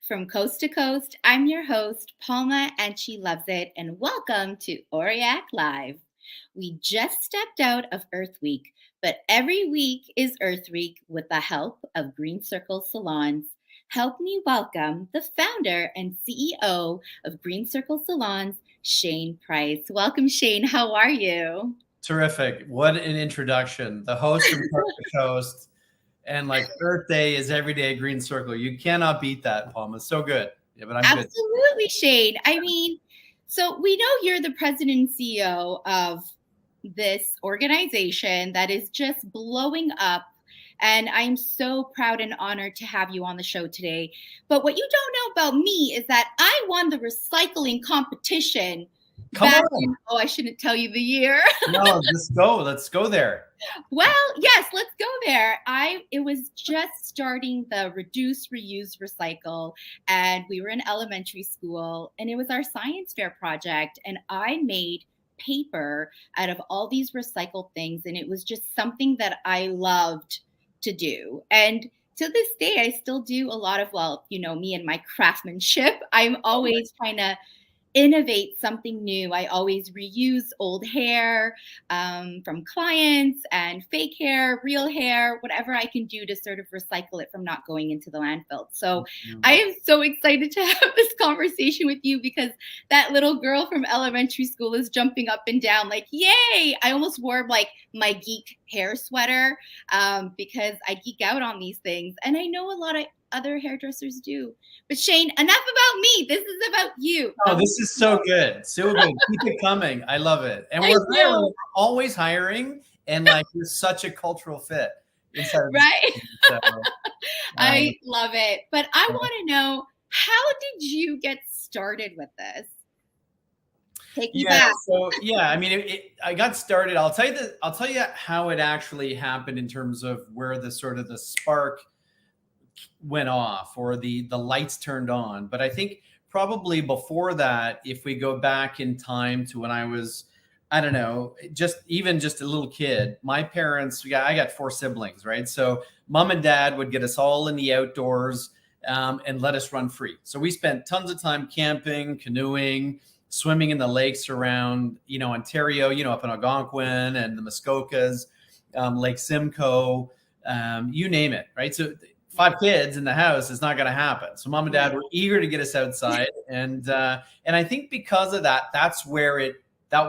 From coast to coast, I'm your host, Palma N'Sheluvzit, and welcome to Oriac Live. We just stepped out of Earth Week, but every week is Earth Week with the help of Green Circle Salons. Help me welcome the founder and CEO of Green Circle Salons, Shane Price. Welcome, Shane. How are you? Terrific. What an introduction. The host from Coast to Coast. And like Earth Day is every day at Green Circle. You cannot beat that, Palma. So good. Yeah, but I'm good. Absolutely, Shane. I mean, so we know you're the president and CEO of this organization that is just blowing up. And I'm so proud and honored to have you on the show today. But what you don't know about me is that I won the recycling competition Come back on. in, I shouldn't tell you the year. No, let's go. Let's go there. Well, yes, let's go there. It was just starting the reduce, reuse, recycle, and we were in elementary school, and it was our science fair project, and I made paper out of all these recycled things, and it was just something that I loved to do. And to this day, I still do a lot of, well, you know, me and my craftsmanship. I'm always trying to innovate something new. I always reuse old hair from clients and fake hair, real hair, whatever I can do to sort of recycle it from not going into the landfill. So I am so excited to have this conversation with you because that little girl from elementary school is jumping up and down like, yay! I almost wore like my geek hair sweater because I geek out on these things. And I know a lot of other hairdressers do. But Shane, enough about me. This is about you. Oh, this is so good. So good. Keep it coming. I love it. And we're always hiring. And like, you're such a cultural fit. Right. So, I love it. But I want to know, how did you get started with this? Take me back. So I mean, I got started. I'll tell you how it actually happened in terms of where the sort of the spark went off or the lights turned on. But I think probably before that, if we go back in time to when I was, I don't know, just a little kid, my parents, I got 4 siblings, right? So mom and dad would get us all in the outdoors and let us run free. So we spent tons of time camping, canoeing, swimming in the lakes around, Ontario, up in Algonquin and the Muskokas, Lake Simcoe, you name it, right? So 5 kids in the house is not going to happen. So mom and dad were eager to get us outside. And I think because of that, that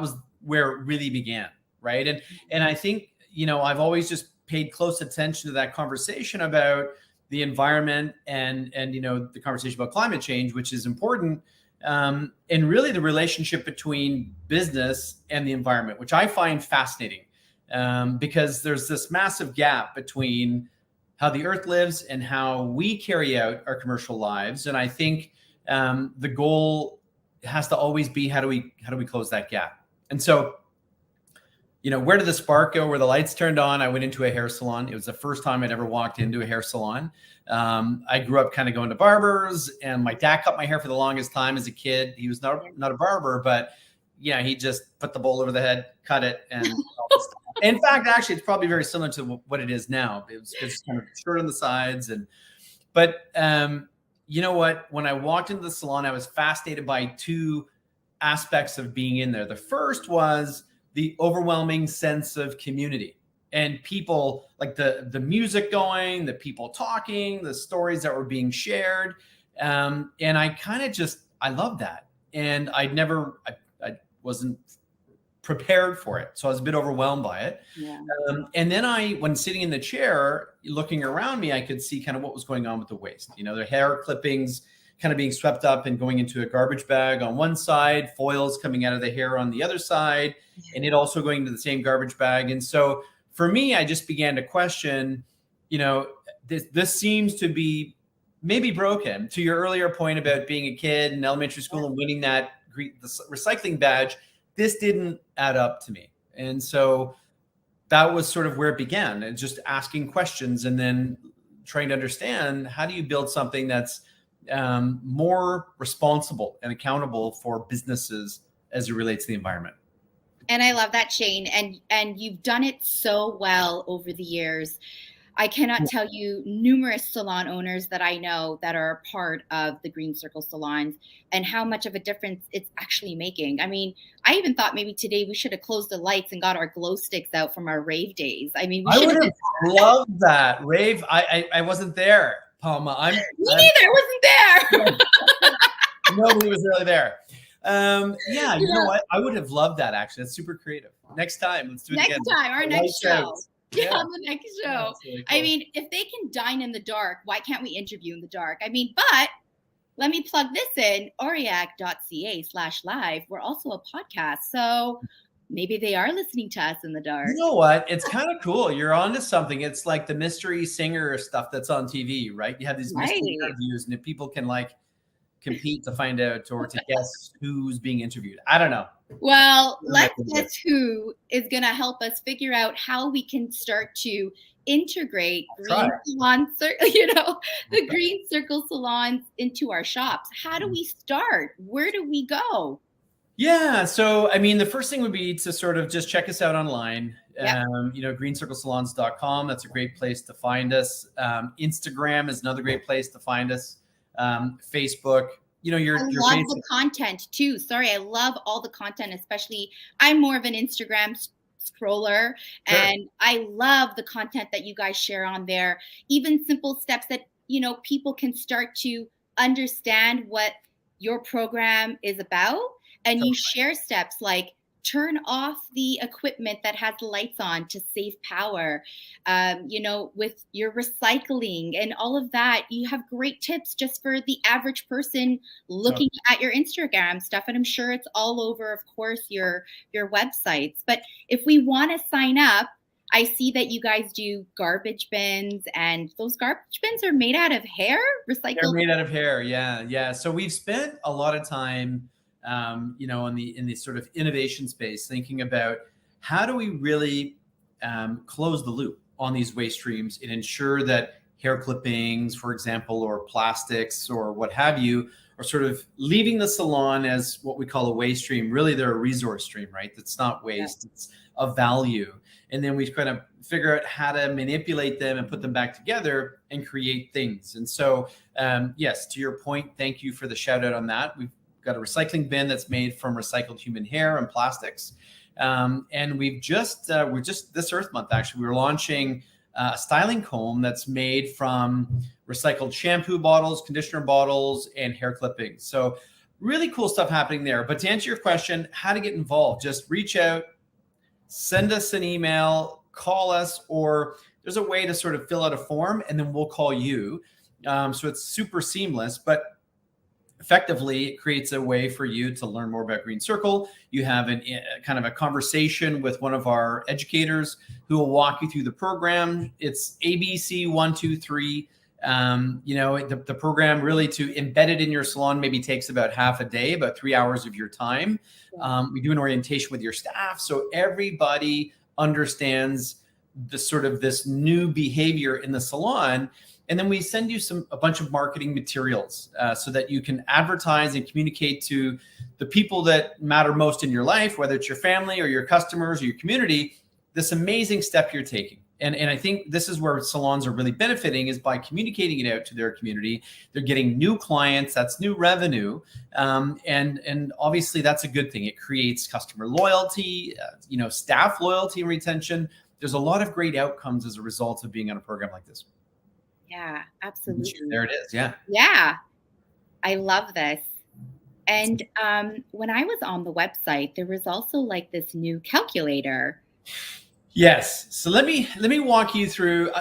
was where it really began. Right. And I think, I've always just paid close attention to that conversation about the environment and the conversation about climate change, which is important. And really the relationship between business and the environment, which I find fascinating because there's this massive gap between how the earth lives and how we carry out our commercial lives. And I think the goal has to always be, how do we close that gap? And so, where did the spark go? Where the lights turned on, I went into a hair salon. It was the first time I'd ever walked into a hair salon. I grew up kind of going to barbers, and my dad cut my hair for the longest time as a kid. He was not a barber, but he just put the bowl over the head, cut it, and in fact, actually, it's probably very similar to what it is now. It was just kind of short on the sides, but you know what? When I walked into the salon, I was fascinated by 2 aspects of being in there. The first was the overwhelming sense of community and people, like the music going, the people talking, the stories that were being shared, and I kind of I loved that, and I wasn't prepared for it. So I was a bit overwhelmed by it. Yeah. And then when sitting in the chair, looking around me, I could see kind of what was going on with the waste. The hair clippings kind of being swept up and going into a garbage bag on one side, foils coming out of the hair on the other side, and it also going into the same garbage bag. And so for me, I just began to question, this seems to be maybe broken. To your earlier point about being a kid in elementary school and winning the recycling badge, this didn't add up to me. And so that was sort of where it began, and just asking questions and then trying to understand, how do you build something that's more responsible and accountable for businesses as it relates to the environment. And I love that, Shane. And you've done it so well over the years. I cannot tell you numerous salon owners that I know that are a part of the Green Circle salons and how much of a difference it's actually making. I mean, I even thought maybe today we should have closed the lights and got our glow sticks out from our rave days. I mean, we I should would have have loved that rave. I wasn't there, Palma. Me neither. I wasn't there. Nobody was really there. Yeah, you know Yeah. what? I would have loved that actually. That's super creative. Next time, let's do it again. Next time, our next Lights show. out. Yeah, Yeah. the next Yeah, show. that's really I cool. mean, if they can dine in the dark, why can't we interview in the dark? I mean, but let me plug this in, oriac.ca/live. We're also a podcast. So maybe they are listening to us in the dark. You know what? It's kind of cool. You're onto something. It's like the mystery singer stuff that's on TV, right? You have these mystery Right. interviews, and if people can like compete to find out or to guess who's being interviewed. I don't know. Well, That let's might be guess who is going to help us figure out how we can start to integrate Try green salon, the Green Circle salons into our shops. How do we start? Where do we go? Yeah. So, I mean, the first thing would be to sort of just check us out online. Yep. Greencirclesalons.com. That's a great place to find us. Instagram is another great place to find us. Facebook, your I love basic. the content too. Sorry, I love all the content, especially I'm more of an Instagram scroller, Sure. and I love the content that you guys share on there. Even simple steps that, people can start to understand what your program is about. And you share steps like turn off the equipment that has lights on to save power, with your recycling and all of that. You have great tips just for the average person looking at your Instagram stuff. And I'm sure it's all over, of course, your websites. But if we want to sign up, I see that you guys do garbage bins, and those garbage bins are made out of hair, recycled. They're made out of hair. Yeah. Yeah. So we've spent a lot of time in the sort of innovation space, thinking about how do we really close the loop on these waste streams and ensure that hair clippings, for example, or plastics or what have you, are sort of leaving the salon as what we call a waste stream. Really, they're a resource stream, right? That's not waste, it's a value. And then we kind of figure out how to manipulate them and put them back together and create things. And so, yes, to your point, thank you for the shout out on that. We've got a recycling bin that's made from recycled human hair and plastics. And we're just this Earth Month, actually, we were launching a styling comb that's made from recycled shampoo bottles, conditioner bottles, and hair clippings. So really cool stuff happening there. But to answer your question, how to get involved, just reach out, send us an email, call us, or there's a way to sort of fill out a form and then we'll call you. So it's super seamless, but effectively, it creates a way for you to learn more about Green Circle. You have kind of a conversation with one of our educators who will walk you through the program. It's ABC 1, 2, 3. The program really to embed it in your salon maybe takes about half a day, about 3 hours of your time. We do an orientation with your staff, so everybody understands the sort of this new behavior in the salon. And then we send you a bunch of marketing materials so that you can advertise and communicate to the people that matter most in your life, whether it's your family or your customers or your community, this amazing step you're taking. And I think this is where salons are really benefiting, is by communicating it out to their community. They're getting new clients, that's new revenue. And obviously that's a good thing. It creates customer loyalty, staff loyalty and retention. There's a lot of great outcomes as a result of being on a program like this. Yeah, absolutely. There it is. Yeah. Yeah. I love this. And when I was on the website, there was also like this new calculator. Yes. So let me walk you through.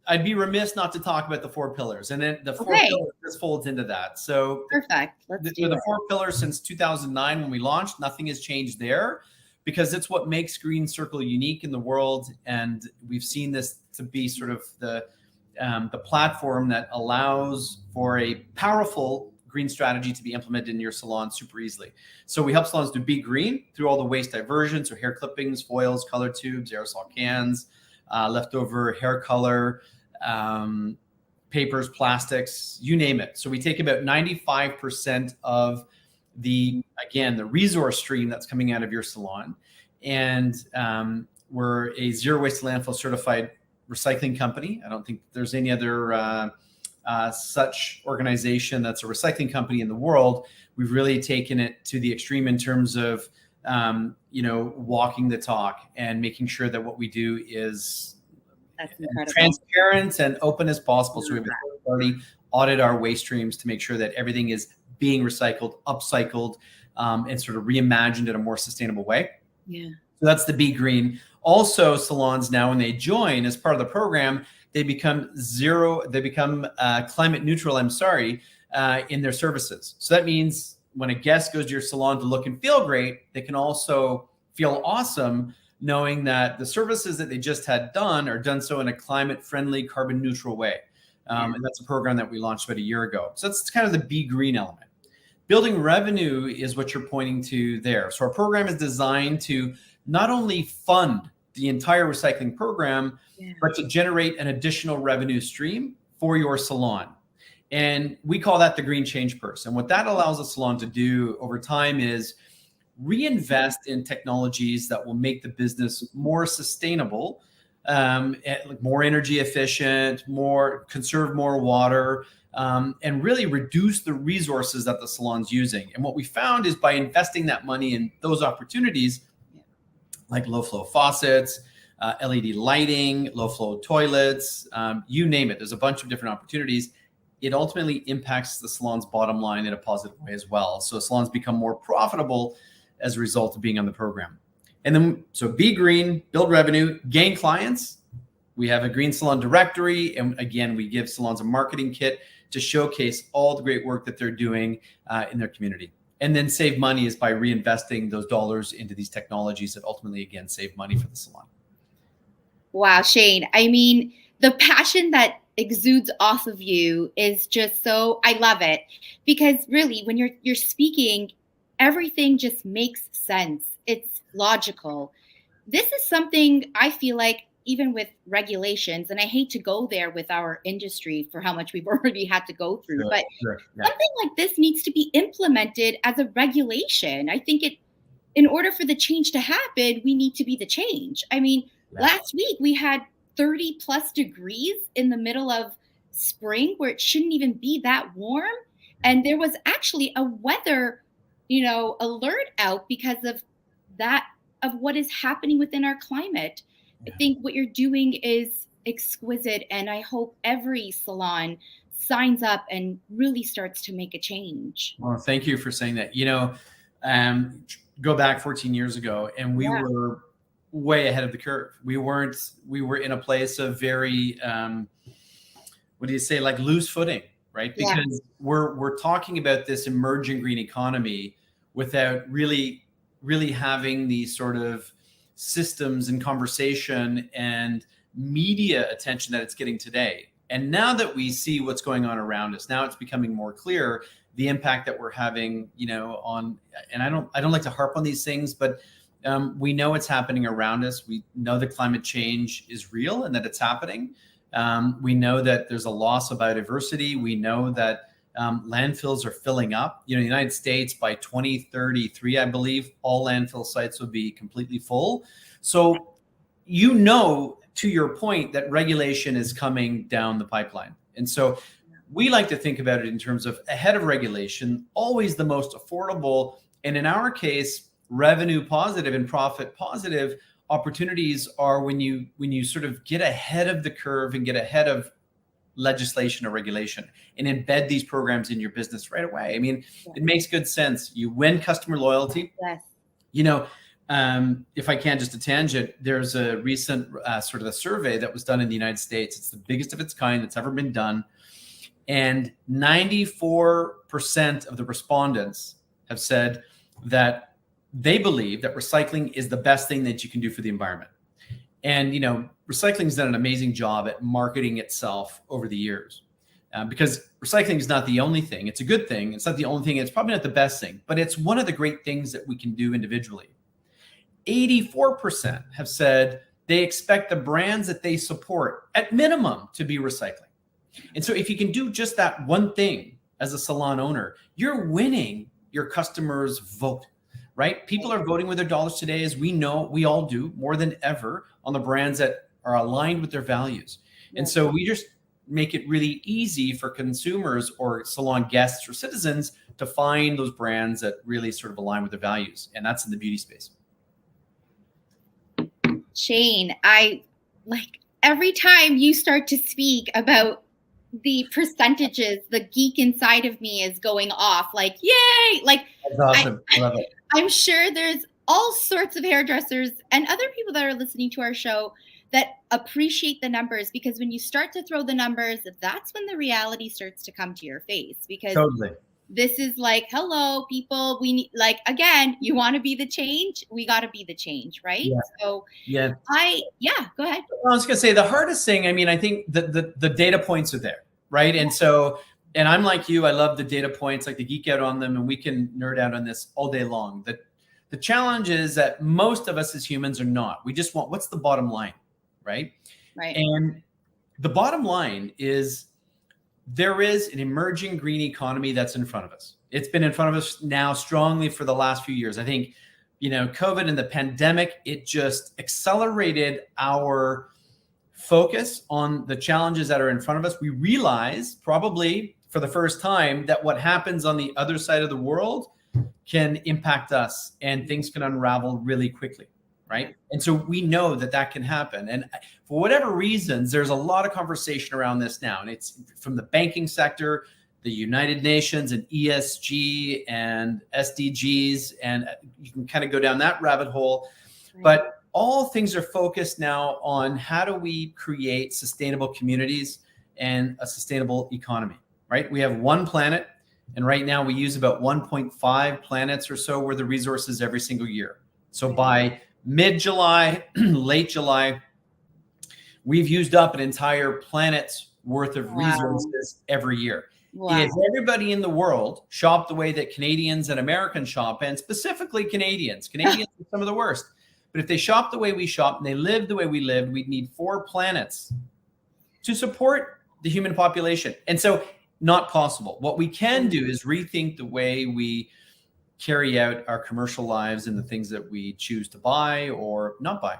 I'd be remiss not to talk about the 4 pillars, and then the 4 pillars just folds into that. So perfect. Let's do the it. 4 pillars since 2009 when we launched. Nothing has changed there, because it's what makes Green Circle unique in the world, and we've seen this to be sort of the platform that allows for a powerful green strategy to be implemented in your salon super easily. So we help salons to be green through all the waste diversion, so hair clippings, foils, color tubes, aerosol cans, leftover hair color, papers, plastics, you name it. So we take about 95% of the resource stream that's coming out of your salon, and we're a zero waste to landfill certified recycling company. I don't think there's any other such organization that's a recycling company in the world. We've really taken it to the extreme in terms of, walking the talk and making sure that what we do is transparent and open as possible. So we have a third party audit our waste streams to make sure that everything is being recycled, upcycled, and sort of reimagined in a more sustainable way. Yeah. So that's the Be Green. Also, salons now, when they join as part of the program, they become climate neutral, in their services. So that means when a guest goes to your salon to look and feel great, they can also feel awesome knowing that the services that they just had done are done so in a climate friendly, carbon neutral way. And that's a program that we launched about a year ago. So that's kind of the Be Green element. Building revenue is what you're pointing to there. So our program is designed to not only fund the entire recycling program, but to generate an additional revenue stream for your salon. And we call that the Green Change Purse. And what that allows a salon to do over time is reinvest in technologies that will make the business more sustainable, more energy efficient, conserve more water, and really reduce the resources that the salon's using. And what we found is by investing that money in those opportunities, like low flow faucets, LED lighting, low flow toilets, you name it, there's a bunch of different opportunities. It ultimately impacts the salon's bottom line in a positive way as well. So salons become more profitable as a result of being on the program. And then, so Be Green, build revenue, gain clients. We have a Green Salon directory. And again, we give salons a marketing kit to showcase all the great work that they're doing in their community. And then save money is by reinvesting those dollars into these technologies that ultimately, again, save money for the salon. Wow, Shane. I mean, the passion that exudes off of you is just so, I love it, because really when you're speaking, everything just makes sense. It's logical. This is something I feel like even with regulations, and I hate to go there with our industry for how much we've already had to go through, but something like this needs to be implemented as a regulation. I think in order for the change to happen, we need to be the change. I mean, last week we had 30 plus degrees in the middle of spring where it shouldn't even be that warm. And there was actually a weather, alert out because of that, of what is happening within our climate. I think what you're doing is exquisite. And I hope every salon signs up and really starts to make a change. Well, thank you for saying that. Go back 14 years ago and we were way ahead of the curve. We were in a place of very, like loose footing, right? Because we're talking about this emerging green economy without really having these sort of systems and conversation and media attention that it's getting today. And now that we see what's going on around us, now it's becoming more clear the impact that we're having, on, and I don't like to harp on these things, but we know it's happening around us. We know that climate change is real and that it's happening. We know that there's a loss of biodiversity. We know that landfills are filling up. In the United States by 2033, I believe, all landfill sites will be completely full. So, to your point, that regulation is coming down the pipeline. And so we like to think about it in terms of ahead of regulation, always the most affordable. And in our case, revenue positive and profit positive opportunities are when you sort of get ahead of the curve and get ahead of legislation or regulation and embed these programs in your business right away. I mean, it makes good sense. You win customer loyalty. Yes. If I can, just a tangent, there's a recent sort of a survey that was done in the United States. It's the biggest of its kind that's ever been done. And 94% of the respondents have said that they believe that recycling is the best thing that you can do for the environment. And, recycling has done an amazing job at marketing itself over the years because recycling is not the only thing. It's a good thing. It's not the only thing. It's probably not the best thing, but it's one of the great things that we can do individually. 84% have said they expect the brands that they support at minimum to be recycling. And so if you can do just that one thing as a salon owner, you're winning your customers' vote, right? People are voting with their dollars today, as we know, we all do more than ever, on the brands that are aligned with their values. And so we just make it really easy for consumers or salon guests or citizens to find those brands that really sort of align with their values. And that's in the beauty space. Shane, I like every time you start to speak about the percentages, the geek inside of me is going off like, yay! Like, that's awesome. I love it. I'm sure there's all sorts of hairdressers and other people that are listening to our show that appreciate the numbers, because when you start to throw the numbers, that's when the reality starts to come to your face, because Totally. this is like, hello, people, we need, like, again, you want to be the change, we got to be the change, right? Yeah. So yeah, go ahead. I was going to say the hardest thing, I mean, I think the data points are there, right? And so, and I'm like you, I love the data points, like to geek out on them, and we can nerd out on this all day long. The challenge is that most of us as humans are not. We just want, what's the bottom line, right? Right. And the bottom line is there is an emerging green economy that's in front of us. It's been in front of us now strongly for the last few years. I think, COVID and the pandemic, it just accelerated our focus on the challenges that are in front of us. We realize probably for the first time that what happens on the other side of the world can impact us and things can unravel really quickly, right? And so we know that can happen. And for whatever reasons, there's a lot of conversation around this now. And it's from the banking sector, the United Nations and ESG and SDGs, and you can kind of go down that rabbit hole. Right. But all things are focused now on how do we create sustainable communities and a sustainable economy, right? We have one planet, and right now we use about 1.5 planets or so worth of resources every single year. So by mid-July, late July, we've used up an entire planet's worth of resources every year. Wow. If everybody in the world shopped the way that Canadians and Americans shop, and specifically Canadians are some of the worst, but if they shop the way we shop and they live the way we live, we'd need 4 planets to support the human population. And so not possible. What we can do is rethink the way we carry out our commercial lives and the things that we choose to buy or not buy.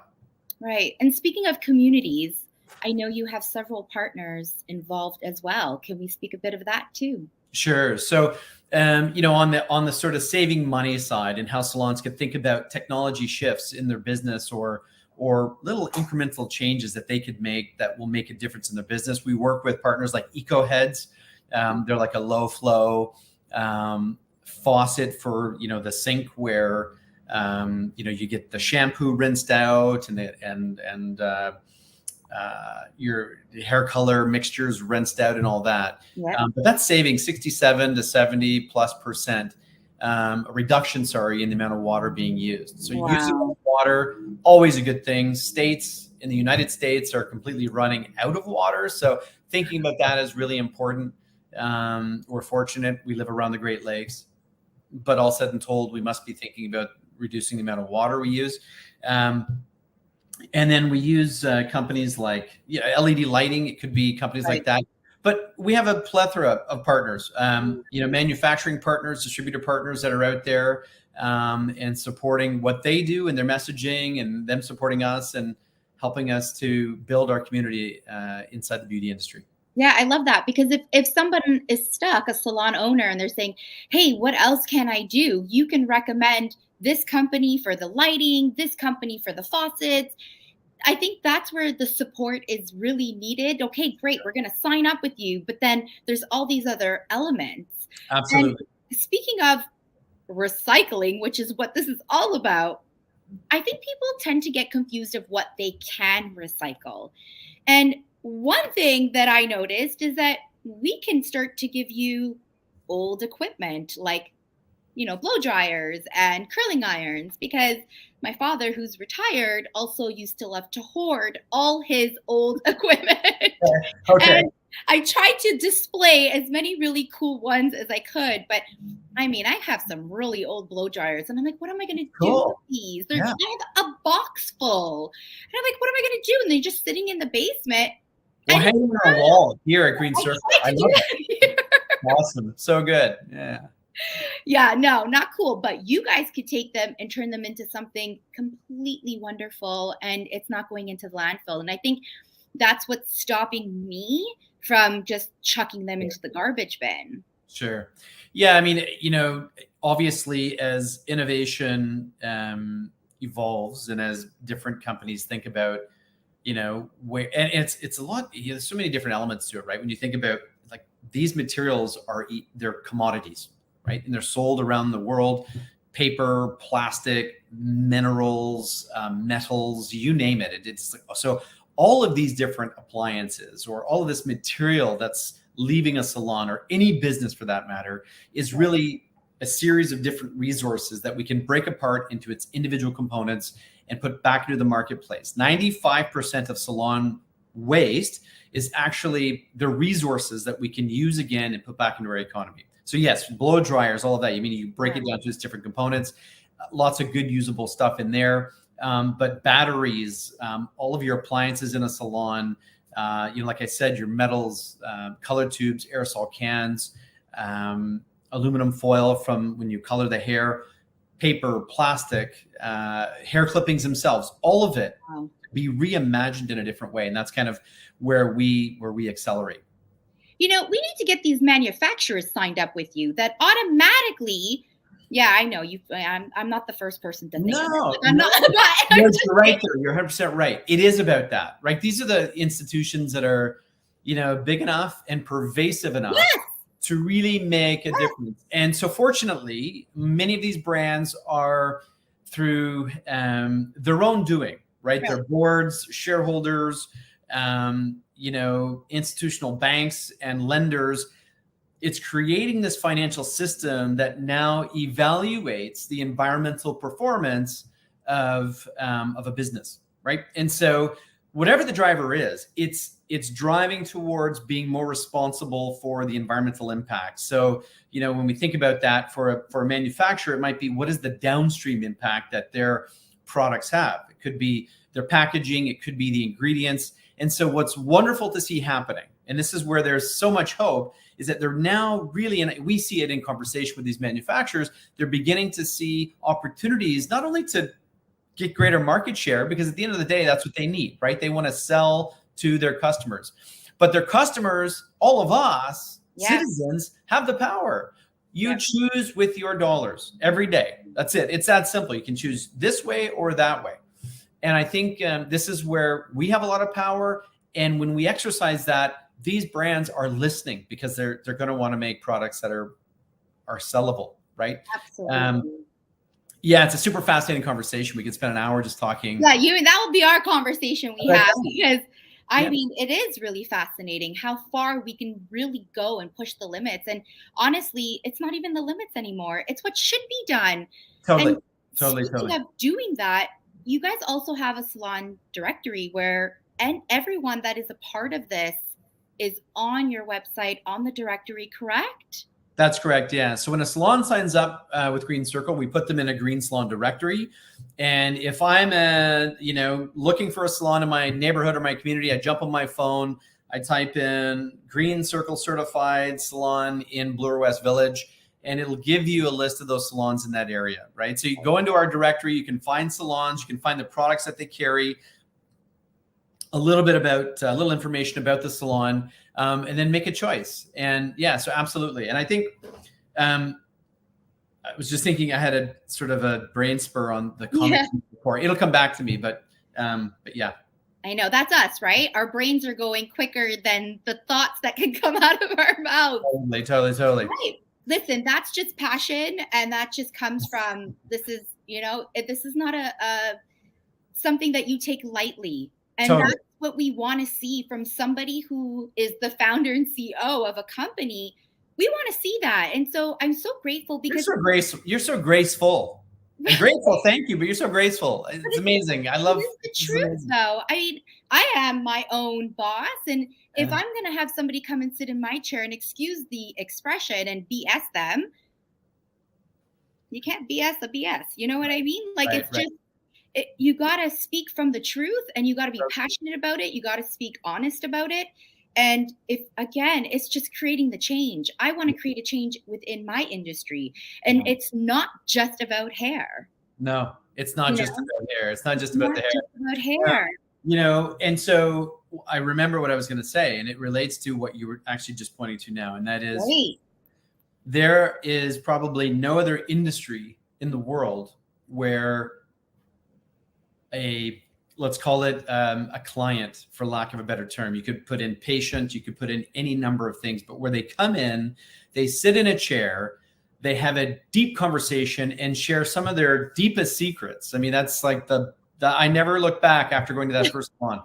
Right. And speaking of communities, I know you have several partners involved as well. Can we speak a bit of that too? Sure. So, on the sort of saving money side and how salons can think about technology shifts in their business or little incremental changes that they could make that will make a difference in their business. We work with partners like EcoHeads. They're like a low flow faucet for, the sink where, you get the shampoo rinsed out and your hair color mixtures rinsed out and all that. Yep. But that's saving 67 to 70+% reduction, in the amount of water being used. So using water, always a good thing. States in the United States are completely running out of water. So thinking about that is really important. We're fortunate we live around the Great Lakes, but all said and told, we must be thinking about reducing the amount of water we use. And then we use companies like LED lighting. It could be companies like that. But we have a plethora of partners, manufacturing partners, distributor partners that are out there and supporting what they do and their messaging, and them supporting us and helping us to build our community inside the beauty industry. Yeah, I love that, because if someone is stuck, a salon owner, and they're saying, hey, what else can I do? You can recommend this company for the lighting, this company for the faucets. I think that's where the support is really needed. Okay, great, we're going to sign up with you, but then there's all these other elements. Absolutely. And speaking of recycling, which is what this is all about, I think people tend to get confused of what they can recycle. And one thing that I noticed is that we can start to give you old equipment like, blow dryers and curling irons, because my father, who's retired, also used to love to hoard all his old equipment. Okay. And I tried to display as many really cool ones as I could, but I mean, I have some really old blow dryers, and I'm like, what am I going to do with these? I have a box full. And I'm like, what am I going to do? And they're just sitting in the basement. Well, hanging on a wall here at Green Circle. I love it. Awesome. So good. Yeah. Yeah, no, not cool. But you guys could take them and turn them into something completely wonderful, and it's not going into the landfill. And I think that's what's stopping me from just chucking them into the garbage bin. Sure. Yeah. I mean, obviously, as innovation evolves and as different companies think about, where, and it's a lot. There's so many different elements to it, right? When you think about like these materials they're commodities, right? And they're sold around the world. Paper, plastic, minerals, metals, you name it. It's like, so all of these different appliances or all of this material that's leaving a salon or any business for that matter is really a series of different resources that we can break apart into its individual components and put back into the marketplace. 95% of salon waste is actually the resources that we can use again and put back into our economy. So yes, blow dryers, all of that. You break it down to its different components, lots of good usable stuff in there. But batteries, all of your appliances in a salon, like I said, your metals, color tubes, aerosol cans, aluminum foil from when you color the hair, paper, plastic, hair clippings themselves, all of it be reimagined in a different way. And that's kind of where we accelerate. We need to get these manufacturers signed up with you that automatically. Yeah, I know you. I'm not the first person to think. No, I'm not. You're right there. You're 100% right. It is about that, right? These are the institutions that are, big enough and pervasive enough to really make a difference. And so, fortunately, many of these brands are through their own doing, right? Their boards, shareholders, institutional banks and lenders. It's creating this financial system that now evaluates the environmental performance of a business, right? And so whatever the driver is, it's driving towards being more responsible for the environmental impact. So, when we think about that for a manufacturer, it might be what is the downstream impact that their products have? It could be their packaging, it could be the ingredients. And so what's wonderful to see happening, and this is where there's so much hope, is that they're now really, and we see it in conversation with these manufacturers, they're beginning to see opportunities not only to get greater market share, because at the end of the day, that's what they need, right? They want to sell to their customers. But their customers, all of us, citizens, have the power. You choose with your dollars every day. That's it. It's that simple. You can choose this way or that way. And I think this is where we have a lot of power. And when we exercise that, these brands are listening because they're going to want to make products that are sellable, right? Absolutely. Yeah, it's a super fascinating conversation. We could spend an hour just talking. Yeah, that will be our conversation we have, because I mean, it is really fascinating how far we can really go and push the limits. And honestly, it's not even the limits anymore. It's what should be done. Totally. Speaking of doing that, you guys also have a salon directory where everyone that is a part of this is on your website, on the directory, correct? That's correct. Yeah. So when a salon signs up with Green Circle, we put them in a Green Salon directory. And if I'm looking for a salon in my neighborhood or my community, I jump on my phone, I type in Green Circle certified salon in Bloor West Village, and it'll give you a list of those salons in that area, right? So you go into our directory, you can find salons, you can find the products that they carry, a little information about the salon, and then make a choice. And yeah, so absolutely. And I think I was just thinking, I had a sort of a brain spur on the comment report. It'll come back to me, but yeah. I know, that's us, right? Our brains are going quicker than the thoughts that can come out of our mouths. Totally. Right. Listen, that's just passion, and that just comes from, this is not a something that you take lightly. And that's what we want to see from somebody who is the founder and CEO of a company. We want to see that. And so I'm so grateful because you're so graceful. I'm grateful. Thank you. But you're so graceful. It's amazing. I love the truth, though. I mean, I am my own boss. And if I'm going to have somebody come and sit in my chair and excuse the expression and BS them, you can't BS a BS. You know what I mean? Like, you got to speak from the truth, and you got to be passionate about it. You got to speak honest about it. And if again, it's just creating the change. I want to create a change within my industry. And Yeah. it's not just about hair. No, it's not You just know, about hair. It's not it's just about not the hair. just about hair. And so I remember what I was going to say, and it relates to what you were actually just pointing to now, and that is Right. there is probably no other industry in the world where let's call it a client, for lack of a better term. You could put in patient, you could put in any number of things, but where they come in, they sit in a chair, they have a deep conversation and share some of their deepest secrets. I mean, that's like I never look back after going to that first salon.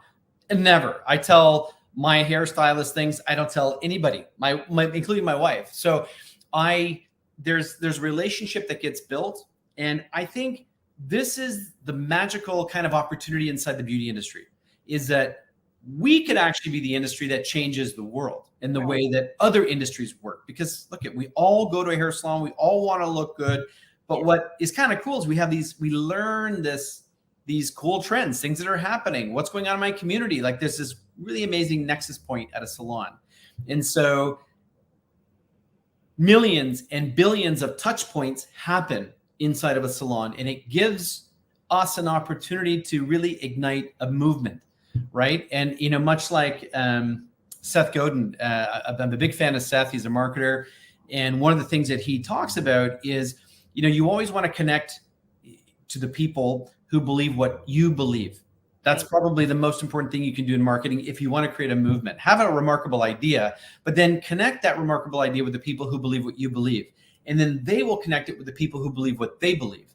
And never. I tell my hairstylist things I don't tell anybody, including my wife. So there's a relationship that gets built. And I think this is the magical kind of opportunity inside the beauty industry, is that we could actually be the industry that changes the world in the way that other industries work. Because look, we all go to a hair salon, we all want to look good. But what is kind of cool is we learn these cool trends, things that are happening, what's going on in my community. Like there's this really amazing nexus point at a salon. And so millions and billions of touch points happen inside of a salon, and it gives us an opportunity to really ignite a movement, right? And much like Seth Godin, I'm a big fan of Seth. He's a marketer, and one of the things that he talks about is, you always want to connect to the people who believe what you believe. That's probably the most important thing you can do in marketing if you want to create a movement. Have a remarkable idea, but then connect that remarkable idea with the people who believe what you believe. And then they will connect it with the people who believe what they believe.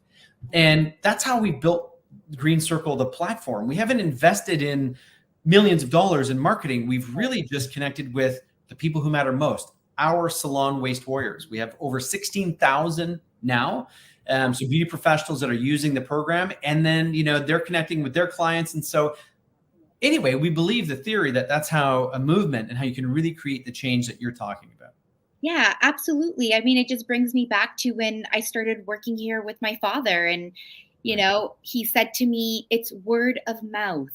And that's how we built Green Circle, the platform. We haven't invested in millions of dollars in marketing. We've really just connected with the people who matter most, our salon waste warriors. We have over 16,000 now. So beauty professionals that are using the program, and then, they're connecting with their clients. And so anyway, we believe the theory that that's how a movement and how you can really create the change that you're talking about. Yeah, absolutely. I mean, it just brings me back to when I started working here with my father. And, he said to me, it's word of mouth.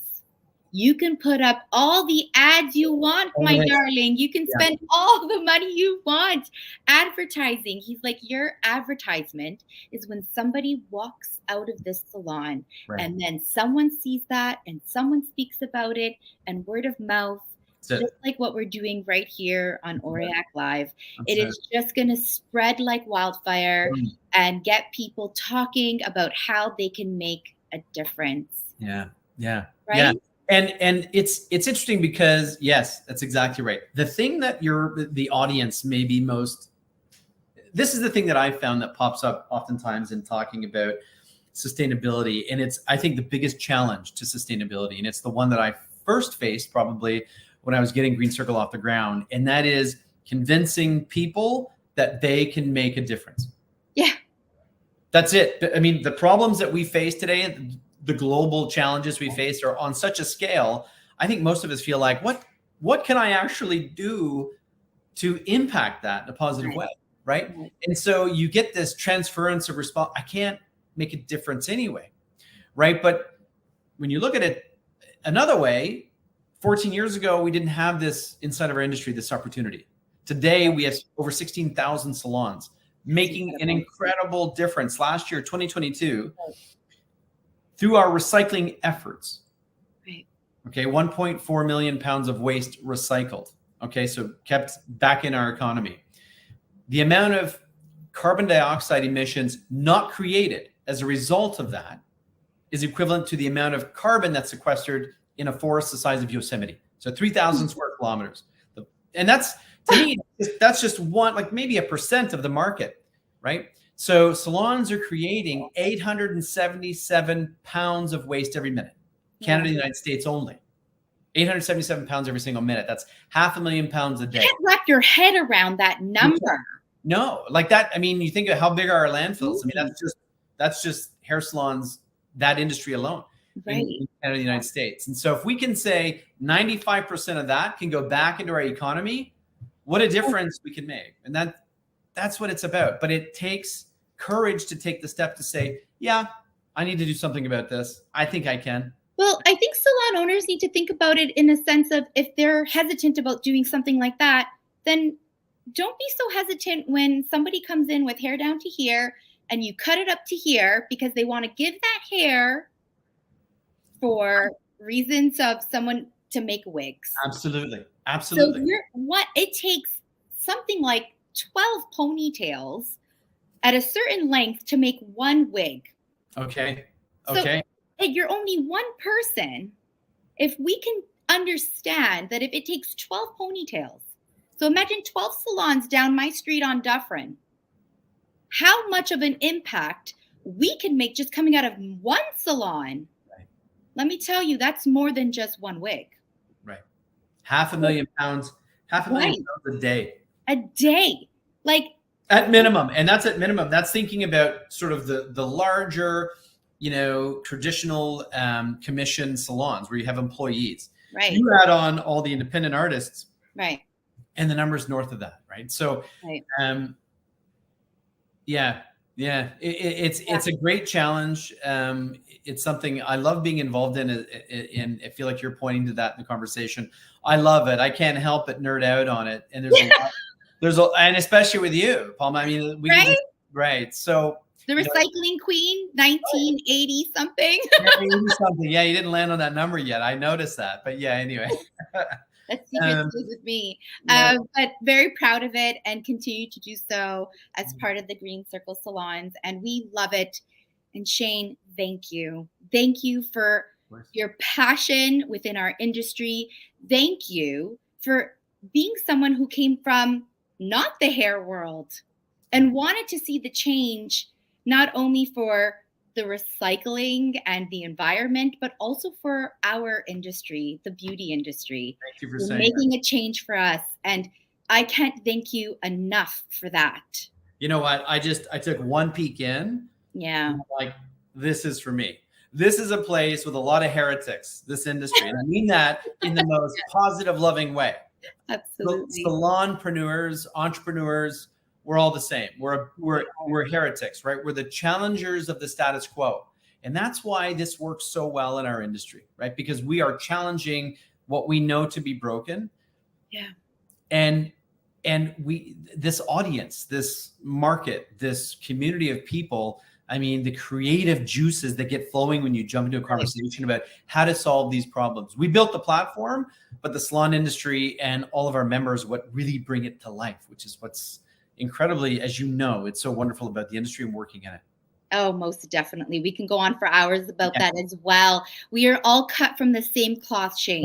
You can put up all the ads you want, my darling. You can spend all the money you want advertising. He's like, your advertisement is when somebody walks out of this salon, and then someone sees that and someone speaks about it, and word of mouth. Just like what we're doing right here on Oriac Live. It is just going to spread like wildfire and get people talking about how they can make a difference. Yeah. Right? Yeah. And it's interesting because, yes, that's exactly right. The thing that the audience may be this is the thing that I've found that pops up oftentimes in talking about sustainability. And it's, I think, the biggest challenge to sustainability. And it's the one that I first faced probably when I was getting Green Circle off the ground. And that is convincing people that they can make a difference. Yeah. That's it. I mean, the problems that we face today, the global challenges we face are on such a scale. I think most of us feel like, what can I actually do to impact that in a positive way? Right. And so you get this transference of response. I can't make a difference anyway. Right. But when you look at it another way, 14 years ago, we didn't have this inside of our industry, this opportunity. Today, we have over 16,000 salons making an incredible difference. Last year, 2022, through our recycling efforts, okay, 1.4 million pounds of waste recycled, okay, so kept back in our economy. The amount of carbon dioxide emissions not created as a result of that is equivalent to the amount of carbon that's sequestered in a forest the size of Yosemite. So 3,000 square kilometers. And that's, to me, that's just one, like maybe 1% of the market, right? So salons are creating 877 pounds of waste every minute. Canada, United States only. 877 pounds every single minute. That's 500,000 pounds a day. You can't wrap your head around that number. No, like that. I mean, you think of how big are our landfills. I mean, that's just hair salons, that industry alone. In Canada, United States. And so if we can say 95% of that can go back into our economy, what a difference we can make. And that's what it's about. But it takes courage to take the step to say, yeah, I need to do something about this. I think I can. Well, I think salon owners need to think about it in a sense of if they're hesitant about doing something like that, then don't be so hesitant when somebody comes in with hair down to here and you cut it up to here because they want to give that hair for reasons of someone to make wigs. Absolutely. So Absolutely. what it takes something like 12 ponytails at a certain length to make one wig. Okay. So Okay. if you're only one person, if we can understand that if it takes 12 ponytails, so imagine 12 salons down my street on Dufferin, how much of an impact we can make just coming out of one salon. Right. Let me tell you, that's more than just one wig. Right. £500,000, £500,000 Right. a day. A day. Like, At minimum, and that's at minimum. That's thinking about sort of the larger, traditional commission salons where you have employees. right, You add on all the independent artists, right, and the numbers north of that, right? So, right. yeah, yeah, it's a great challenge. It's something I love being involved in. And I feel like you're pointing to that in the conversation. I love it. I can't help but nerd out on it. And and especially with you, Palma. I mean, we can Right? just right. So The recycling queen, 1980 something. something. Yeah, you didn't land on that number yet. I noticed that. But yeah, anyway. That secret Um, stays with me. yeah. But very proud of it and continue to do so as part of the Green Circle Salons. And we love it. And Shane, thank you. Thank you for your passion within our industry. Thank you for being someone who came from not the hair world and wanted to see the change, not only for the recycling and the environment, but also for our industry, the beauty industry. Thank you for You're saying making that. a change for us. And I can't thank you enough for that. You know what? I took one peek in. Yeah. And I'm like, this is for me. This is a place with a lot of heretics, this industry. And I mean that in the most positive, loving way. Absolutely. Salonpreneurs, entrepreneurs, we're all the same. We're heretics, right? We're the challengers of the status quo. And that's why this works so well in our industry, right? Because we are challenging what we know to be broken. Yeah. And this audience, this market, this community of people, I mean, the creative juices that get flowing when you jump into a conversation about how to solve these problems. We built the platform, but the salon industry and all of our members, what really bring it to life, which is what's incredibly, as you know, it's so wonderful about the industry and working in it. Oh, most definitely. We can go on for hours about that as well. We are all cut from the same cloth, Shane.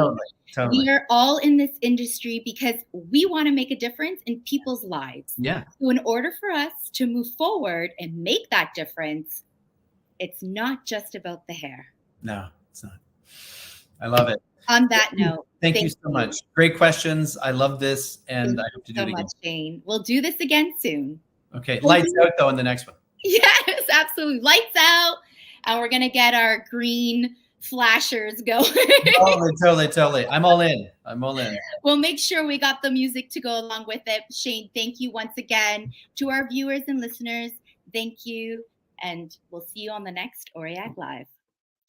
Totally. We are all in this industry because we want to make a difference in people's lives. Yeah. So in order for us to move forward and make that difference, it's not just about the hair. No, it's not. I love it. On that note, thank you so much. Great questions. I love this, and I hope to do it again. Thank you so much, Shane. We'll do this again soon. Okay. Lights out, though, in the next one. Yes, absolutely. Lights out. And we're going to get our green flashers going. Totally. I'm all in. We'll make sure we got the music to go along with it. Shane, thank you once again. To our viewers and listeners, thank you. And we'll see you on the next Oriac Live.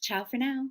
Ciao for now.